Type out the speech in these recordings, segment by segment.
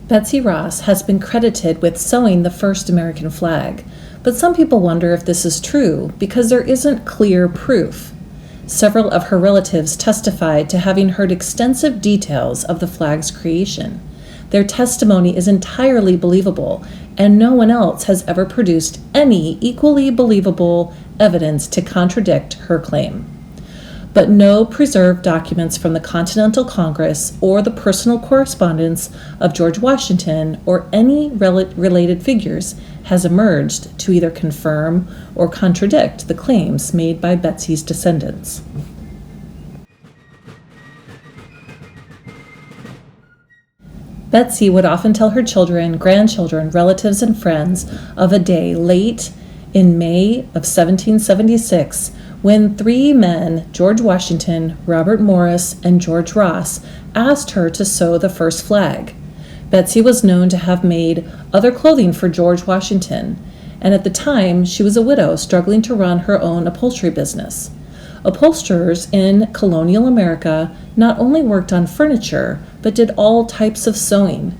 Betsy Ross has been credited with sewing the first American flag, but some people wonder if this is true because there isn't clear proof. Several of her relatives testified to having heard extensive details of the flag's creation. Their testimony is entirely believable, and no one else has ever produced any equally believable evidence to contradict her claim. But no preserved documents from the Continental Congress or the personal correspondence of George Washington or any related figures has emerged to either confirm or contradict the claims made by Betsy's descendants. Betsy would often tell her children, grandchildren, relatives, and friends of a day late in May of 1776 when three men, George Washington, Robert Morris, and George Ross, asked her to sew the first flag. Betsy was known to have made other clothing for George Washington, and at the time she was a widow struggling to run her own upholstery business. Upholsterers in colonial America not only worked on furniture, but did all types of sewing,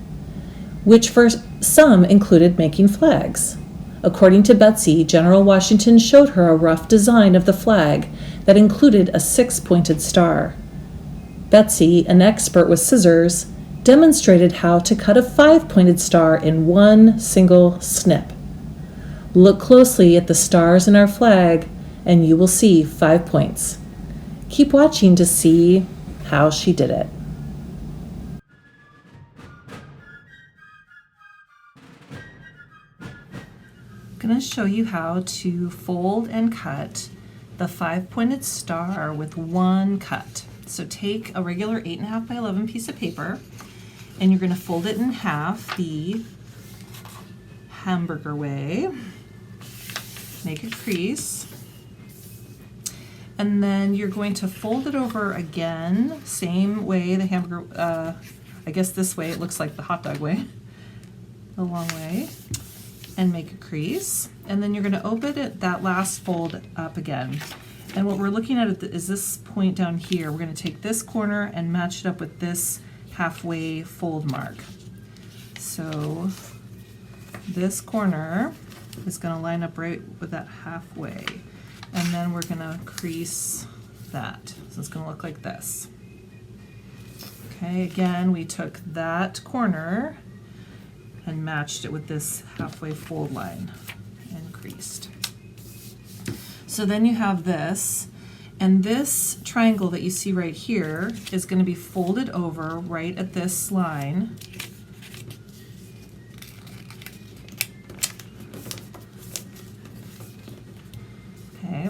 which for some included making flags. According to Betsy, General Washington showed her a rough design of the flag that included a 6-pointed star. Betsy, an expert with scissors, demonstrated how to cut a 5-pointed star in one single snip. Look closely at the stars in our flag, and you will see 5 points. Keep watching to see how she did it. I'm going to show you how to fold and cut the 5-pointed star with one cut. So take a regular 8.5 by 11 piece of paper, and you're going to fold it in half the hamburger way. Make a crease. And then you're going to fold it over again, same way the hamburger, I guess this way, it looks like the hot dog way, the long way, and make a crease. And then you're going to open it, that last fold up again. And what we're looking at is this point down here. We're going to take this corner and match it up with this halfway fold mark. So this corner is going to line up right with that halfway. And then we're going to crease that. So it's going to look like this. Okay, again, we took that corner and matched it with this halfway fold line and creased. So then you have this, and this triangle that you see right here is going to be folded over right at this line. Okay,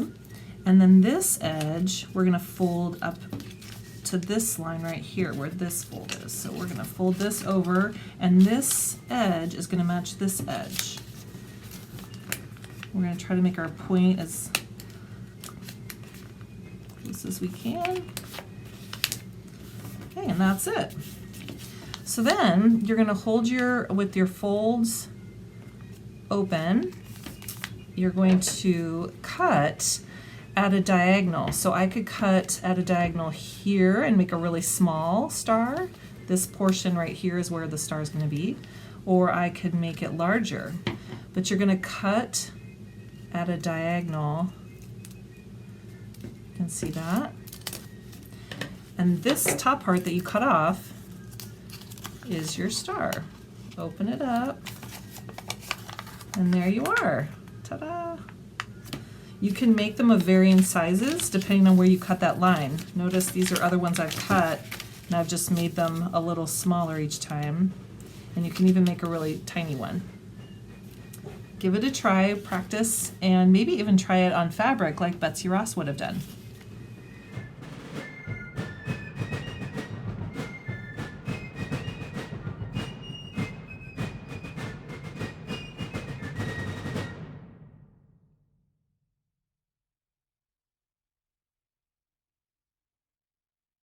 and then this edge we're going to fold up to this line right here where this fold is. So we're going to fold this over, and this edge is going to match this edge. We're going to try to make our point as close as we can. Okay, and that's it. So then you're going to hold with your folds open, you're going to cut at a diagonal. So I could cut at a diagonal here and make a really small star. This portion right here is where the star is going to be. Or I could make it larger. But you're going to cut at a diagonal. You can see that. And this top part that you cut off is your star. Open it up. And there you are. Ta-da! You can make them of varying sizes depending on where you cut that line. Notice these are other ones I've cut, and I've just made them a little smaller each time. And you can even make a really tiny one. Give it a try, practice, and maybe even try it on fabric like Betsy Ross would have done.